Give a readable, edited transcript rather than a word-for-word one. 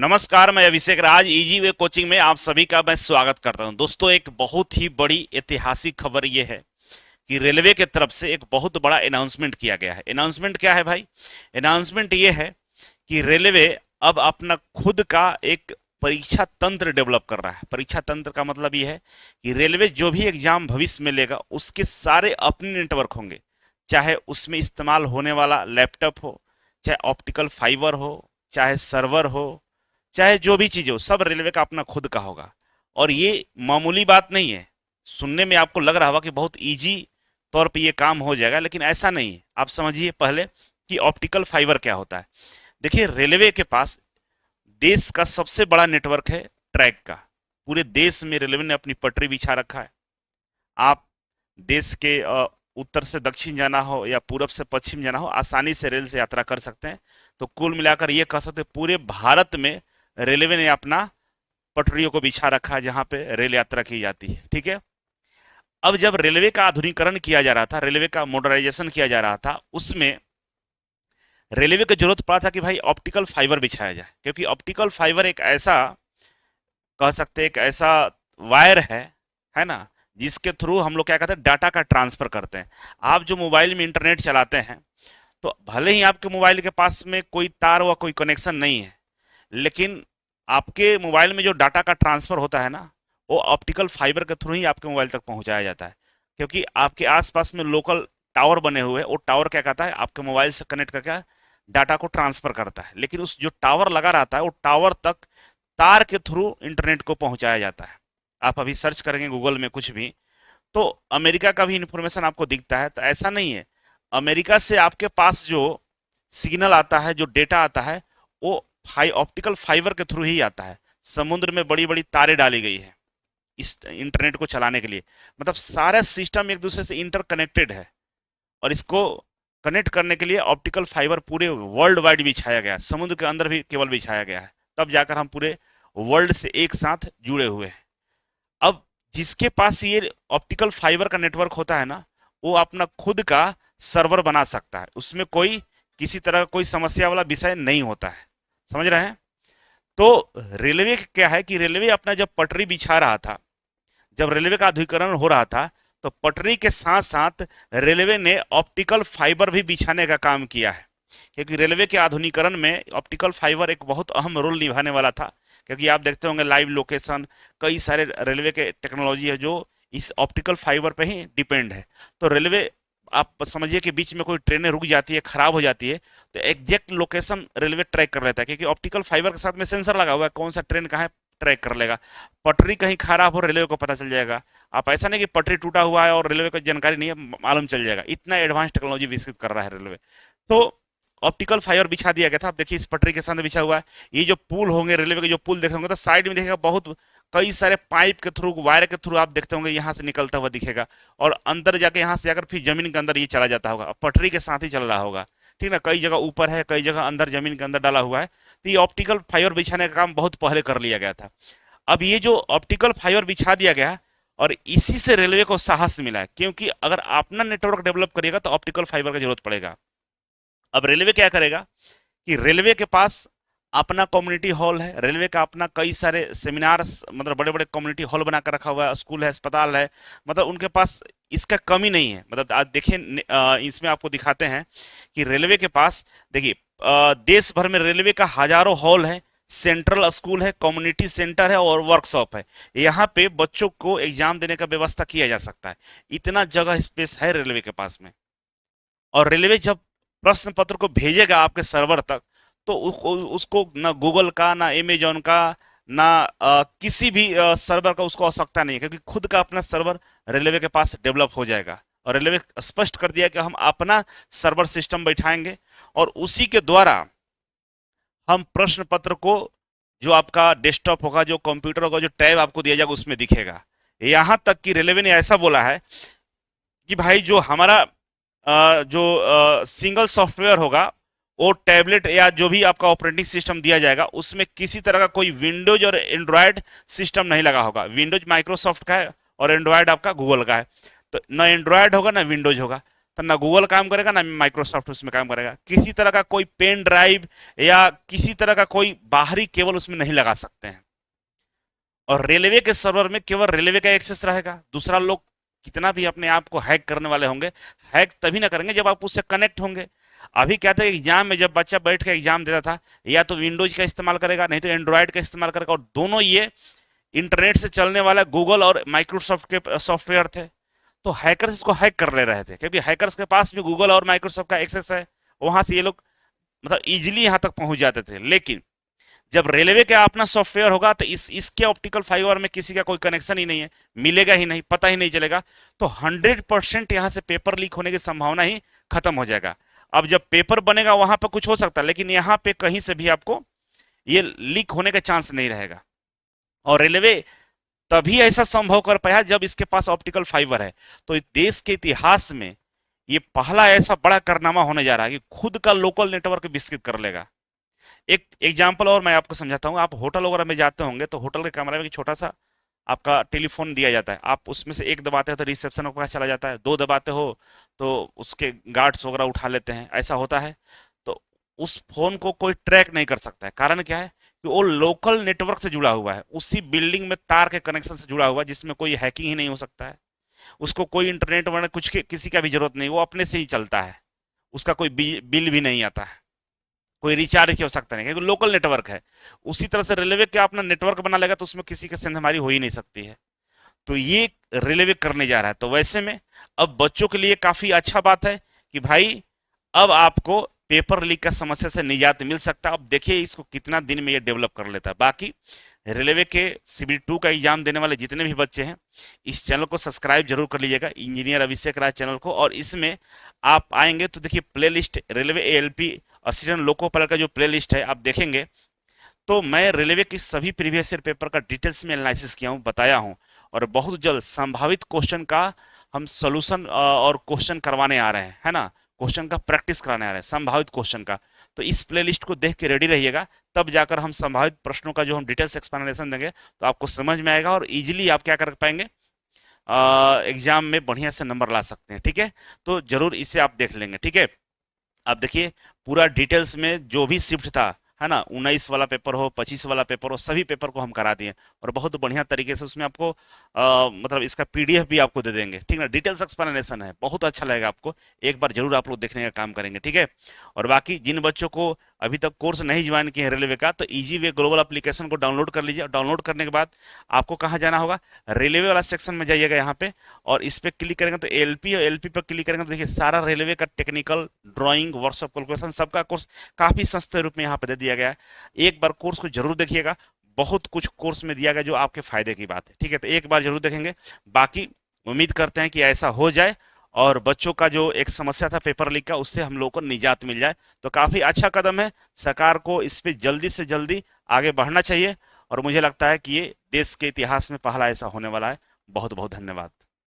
नमस्कार, मैं अभिषेक राज easy way coaching में आप सभी का मैं स्वागत करता हूं। दोस्तों, एक बहुत ही बड़ी ऐतिहासिक खबर यह है कि रेलवे की तरफ से एक बहुत बड़ा अनाउंसमेंट किया गया है। अनाउंसमेंट क्या है भाई? अनाउंसमेंट ये है कि रेलवे अब अपना खुद का एक परीक्षा तंत्र डेवलप कर रहा है। परीक्षा तंत्र का मतलब ये है कि रेलवे जो भी एग्जाम भविष्य में लेगा उसके सारे अपने नेटवर्क होंगे, चाहे उसमें इस्तेमाल होने वाला लैपटॉप हो, चाहे ऑप्टिकल फाइबर हो, चाहे सर्वर हो, चाहे जो भी चीज हो, सब रेलवे का अपना खुद का होगा। और ये मामूली बात नहीं है। सुनने में आपको लग रहा होगा कि बहुत इजी तौर पे ये काम हो जाएगा, लेकिन ऐसा नहीं है। आप समझिए पहले कि ऑप्टिकल फाइबर क्या होता है। देखिए, रेलवे के पास देश का सबसे बड़ा नेटवर्क है ट्रैक का। पूरे देश में रेलवे ने अपनी पटरी बिछा रखा है। आप देश के उत्तर से दक्षिण जाना हो या पूरब से पश्चिम जाना हो, आसानी से रेल से यात्रा कर सकते हैं। तो कुल मिलाकर ये कह सकते हैं पूरे भारत में रेलवे ने अपना पटरियों को बिछा रखा है जहां पे रेल यात्रा की जाती है। ठीक है। अब जब रेलवे का आधुनिकीकरण किया जा रहा था, रेलवे का मॉडर्नाइजेशन किया जा रहा था, उसमें रेलवे को जरूरत पड़ा था कि भाई ऑप्टिकल फाइबर बिछाया जाए, क्योंकि ऑप्टिकल फाइबर एक ऐसा, कह सकते हैं एक ऐसा वायर है ना, जिसके थ्रू हम लोग क्या कहते हैं, डाटा का ट्रांसफर करते हैं। आप जो मोबाइल में इंटरनेट चलाते हैं, तो भले ही आपके मोबाइल के पास में कोई तार व कोई कनेक्शन नहीं है, लेकिन आपके मोबाइल में जो डाटा का ट्रांसफर होता है ना, वो ऑप्टिकल फाइबर के थ्रू ही आपके मोबाइल तक पहुंचाया जाता है। क्योंकि आपके आसपास में लोकल टावर बने हुए हैं, वो टावर क्या कहता है, आपके मोबाइल से कनेक्ट करके डाटा को ट्रांसफर करता है। लेकिन उस जो टावर लगा रहता है, वो टावर तक तार के थ्रू इंटरनेट को पहुंचाया जाता है। आप अभी सर्च करेंगे गूगल में कुछ भी, तो अमेरिका का भी इंफॉर्मेशन आपको दिखता है। तो ऐसा नहीं है, अमेरिका से आपके पास जो सिग्नल आता है, जो डेटा आता है, वो ऑप्टिकल फाइबर के थ्रू ही आता है। समुद्र में बड़ी बड़ी तारें डाली गई है इस इंटरनेट को चलाने के लिए। मतलब सारा सिस्टम एक दूसरे से इंटरकनेक्टेड है, और इसको कनेक्ट करने के लिए ऑप्टिकल फाइबर पूरे वर्ल्ड वाइड बिछाया गया है। समुद्र के अंदर भी केवल बिछाया गया है, तब जाकर हम पूरे वर्ल्ड से एक साथ जुड़े हुए हैं। अब जिसके पास ये ऑप्टिकल फाइबर का नेटवर्क होता है ना, वो अपना खुद का सर्वर बना सकता है। उसमें कोई किसी तरह का कोई समस्या वाला विषय नहीं होता है। समझ रहे हैं? तो रेलवे क्या है कि रेलवे अपना जब पटरी बिछा रहा था, जब रेलवे का आधुनिकीकरण हो रहा था, तो पटरी के साथ साथ रेलवे ने ऑप्टिकल फाइबर भी बिछाने का काम किया है। क्योंकि रेलवे के आधुनिकीकरण में ऑप्टिकल फाइबर एक बहुत अहम रोल निभाने वाला था। क्योंकि आप देखते होंगे लाइव लोकेशन, कई सारे रेलवे के टेक्नोलॉजी है जो इस ऑप्टिकल फाइबर पे ही डिपेंड है। तो रेलवे, आप समझिए कि बीच में कोई ट्रेनें रुक जाती है, खराब हो जाती है, तो एग्जैक्ट लोकेशन रेलवे ट्रैक कर लेता है। क्योंकि ऑप्टिकल फाइबर के साथ में सेंसर लगा हुआ है, कौन सा ट्रेन कहाँ है ट्रैक कर लेगा। पटरी कहीं खराब हो, रेलवे को पता चल जाएगा। आप ऐसा नहीं कि पटरी टूटा हुआ है और रेलवे को जानकारी नहीं है, मालूम चल जाएगा। इतना एडवांस टेक्नोलॉजी विकसित कर रहा है रेलवे। तो ऑप्टिकल फाइबर बिछा दिया गया था। आप देखिए इस पटरी के सामने बिछा हुआ है। ये जो पुल होंगे, रेलवे के जो पुल देखे होंगे, तो साइड में देखेगा बहुत कई सारे पाइप के थ्रू, वायर के थ्रू आप देखते होंगे यहाँ से निकलता हुआ दिखेगा, और अंदर जाके यहाँ से जाकर फिर जमीन के अंदर ये चला जाता होगा, पटरी के साथ ही चल रहा होगा। ठीक ना, कई जगह ऊपर है, कई जगह अंदर जमीन के अंदर डाला हुआ है। तो ये ऑप्टिकल फाइबर बिछाने का काम बहुत पहले कर लिया गया था। अब ये जो ऑप्टिकल फाइबर बिछा दिया गया, और इसी से रेलवे को साहस मिला है। क्योंकि अगर अपना नेटवर्क डेवलप करिएगा तो ऑप्टिकल फाइबर की जरूरत पड़ेगा। अब रेलवे क्या करेगा कि रेलवे के पास अपना कम्युनिटी हॉल है, रेलवे का अपना कई सारे सेमिनार्स, मतलब बड़े बड़े कम्युनिटी हॉल बनाकर रखा हुआ है, स्कूल है, अस्पताल है। मतलब उनके पास इसका कमी नहीं है। मतलब आज देखिए, इसमें आपको दिखाते हैं कि रेलवे के पास, देखिए, देश भर में रेलवे का हजारों हॉल है, सेंट्रल स्कूल है, कम्युनिटी सेंटर है और वर्कशॉप है। यहाँ पे बच्चों को एग्जाम देने का व्यवस्था किया जा सकता है। इतना जगह स्पेस है रेलवे के पास में। और रेलवे जब प्रश्न पत्र को भेजेगा आपके सर्वर तक, तो उसको ना गूगल का, ना अमेजोन का, ना किसी भी सर्वर का उसको आवश्यकता नहीं है। क्योंकि खुद का अपना सर्वर रेलवे के पास डेवलप हो जाएगा। और रेलवे स्पष्ट कर दिया कि हम अपना सर्वर सिस्टम बैठाएंगे, और उसी के द्वारा हम प्रश्न पत्र को, जो आपका डेस्कटॉप होगा, जो कंप्यूटर होगा, जो टैब आपको दिया जाएगा, उसमें दिखेगा। यहां तक कि रेलवे ने ऐसा बोला है कि भाई जो हमारा जो सिंगल सॉफ्टवेयर होगा, वो टैबलेट या जो भी आपका ऑपरेटिंग सिस्टम दिया जाएगा, उसमें किसी तरह का कोई विंडोज और एंड्रॉयड सिस्टम नहीं लगा होगा। विंडोज माइक्रोसॉफ्ट का है और एंड्रॉयड आपका गूगल का है। तो ना एंड्रॉयड होगा ना विंडोज होगा। तो ना गूगल काम करेगा ना माइक्रोसॉफ्ट उसमें काम करेगा। किसी तरह का कोई पेन ड्राइव या किसी तरह का कोई बाहरी केबल उसमें नहीं लगा सकते हैं। और रेलवे के सर्वर में केवल रेलवे का एक्सेस रहेगा। दूसरा लोग कितना भी अपने आप को हैक करने वाले होंगे, हैक तभी ना करेंगे जब आप उससे कनेक्ट होंगे। अभी क्या था, एग्जाम में जब बच्चा बैठ के एग्जाम देता था, या तो विंडोज का इस्तेमाल करेगा, नहीं तो एंड्रॉयड का इस्तेमाल करेगा, और दोनों ये इंटरनेट से चलने वाला गूगल और माइक्रोसॉफ्ट के सॉफ्टवेयर थे। तो हैकर्स इसको हैक कर ले रहे थे, क्योंकि हैकर्स के पास भी गूगल और माइक्रोसॉफ्ट का एक्सेस है। वहां से ये लोग मतलब इजीली यहां तक पहुंच जाते थे। लेकिन जब रेलवे का अपना सॉफ्टवेयर होगा तो इसके ऑप्टिकल फाइबर में किसी का कोई कनेक्शन ही नहीं है, मिलेगा ही नहीं, पता ही नहीं चलेगा। तो 100% यहां से पेपर लीक होने की संभावना ही खत्म हो जाएगा। अब जब पेपर बनेगा वहां पर कुछ हो सकता है, लेकिन यहाँ पे कहीं से भी आपको ये लीक होने का चांस नहीं रहेगा। और रेलवे तभी ऐसा संभव कर पाया जब इसके पास ऑप्टिकल फाइबर है। तो देश के इतिहास में ये पहला ऐसा बड़ा कारनामा होने जा रहा है कि खुद का लोकल नेटवर्क विकसित कर लेगा। एक एग्जाम्पल और मैं आपको समझाता हूँ। आप होटल वगैरह में जाते होंगे तो होटल के कमरे में छोटा सा आपका टेलीफोन दिया जाता है। आप उसमें से एक दबाते हो तो रिसेप्शन का चला जाता है, दो दबाते हो तो उसके गार्ड्स वगैरह उठा लेते हैं, ऐसा होता है। तो उस फोन को कोई ट्रैक नहीं कर सकता है। कारण क्या है कि वो लोकल नेटवर्क से जुड़ा हुआ है, उसी बिल्डिंग में तार के कनेक्शन से जुड़ा हुआ है, जिसमें कोई हैकिंग ही नहीं हो सकता है। उसको कोई इंटरनेट वगैरह कुछ किसी का भी जरूरत नहीं, वो अपने से ही चलता है। उसका कोई बिल भी नहीं आता है, कोई रिचार्ज की आवश्यकता नहीं, क्योंकि लोकल नेटवर्क है। उसी तरह से रेलवे का अपना नेटवर्क बना लेगा तो उसमें किसी के सेंधमारी हो ही नहीं सकती है। तो ये रेलवे करने जा रहा है। तो वैसे में अब बच्चों के लिए काफी अच्छा बात है कि भाई अब आपको पेपर लीक का समस्या से निजात मिल सकता है। अब देखिए इसको कितना दिन में ये डेवलप कर लेता है। बाकी रेलवे के सीबी 2 का एग्जाम देने वाले जितने भी बच्चे हैं, इस चैनल को सब्सक्राइब जरूर कर लीजिएगा, इंजीनियर अभिषेक राय चैनल को। और इसमें आप आएंगे तो देखिए play list railway ALP assistant loco pilot का जो प्ले लिस्ट है आप देखेंगे तो मैं रेलवे की सभी प्रीवियस ईयर पेपर का डिटेल्स में एनालिसिस किया हूँ, बताया हूँ। और बहुत जल्द संभावित क्वेश्चन का हम सोल्यूशन और क्वेश्चन करवाने आ रहे हैं, है ना, क्वेश्चन का प्रैक्टिस कराने आ रहे हैं, संभावित क्वेश्चन का। तो इस प्लेलिस्ट को देख के रेडी रहिएगा, तब जाकर हम संभावित प्रश्नों का जो हम डिटेल्स एक्सप्लेनेशन देंगे तो आपको समझ में आएगा और इजीली आप क्या कर पाएंगे, एग्जाम में बढ़िया से नंबर ला सकते हैं। ठीक है, तो जरूर इसे आप देख लेंगे। ठीक है, आप देखिए पूरा डिटेल्स में जो भी शिफ्ट था, है ना, 19 वाला पेपर हो, 25 वाला पेपर हो, सभी पेपर को हम करा दिए और बहुत बढ़िया तरीके से उसमें आपको मतलब इसका पीडीएफ भी आपको दे देंगे। ठीक है ना, डिटेल्स एक्सप्लेनेशन है, बहुत अच्छा लगेगा आपको। एक बार जरूर आप लोग देखने का काम करेंगे। ठीक है, और बाकी जिन बच्चों को अभी तक कोर्स नहीं ज्वाइन किए हैं रेलवे का, तो इजी वे ग्लोबल एप्लीकेशन को डाउनलोड कर लीजिए। डाउनलोड करने के बाद आपको कहाँ जाना होगा, रेलवे वाला सेक्शन में जाइएगा यहाँ पे, और इस पर क्लिक करेंगे तो एलपी, और एलपी पर क्लिक करेंगे तो देखिए सारा रेलवे का टेक्निकल ड्राइंग वर्कशॉप कैलकुलेशन सबका कोर्स काफी सस्ते रूप में यहाँ पे दे दिया गया है। एक बार कोर्स को जरूर देखिएगा, बहुत कुछ कोर्स में दिया गया जो आपके फायदे की बात है। ठीक है, तो एक बार जरूर देखेंगे। बाकी उम्मीद करते हैं कि ऐसा हो जाए और बच्चों का जो एक समस्या था पेपर लीक का, उससे हम लोगों को निजात मिल जाए। तो काफी अच्छा कदम है, सरकार को इस पे जल्दी से जल्दी आगे बढ़ना चाहिए और मुझे लगता है कि ये देश के इतिहास में पहला ऐसा होने वाला है। बहुत बहुत धन्यवाद।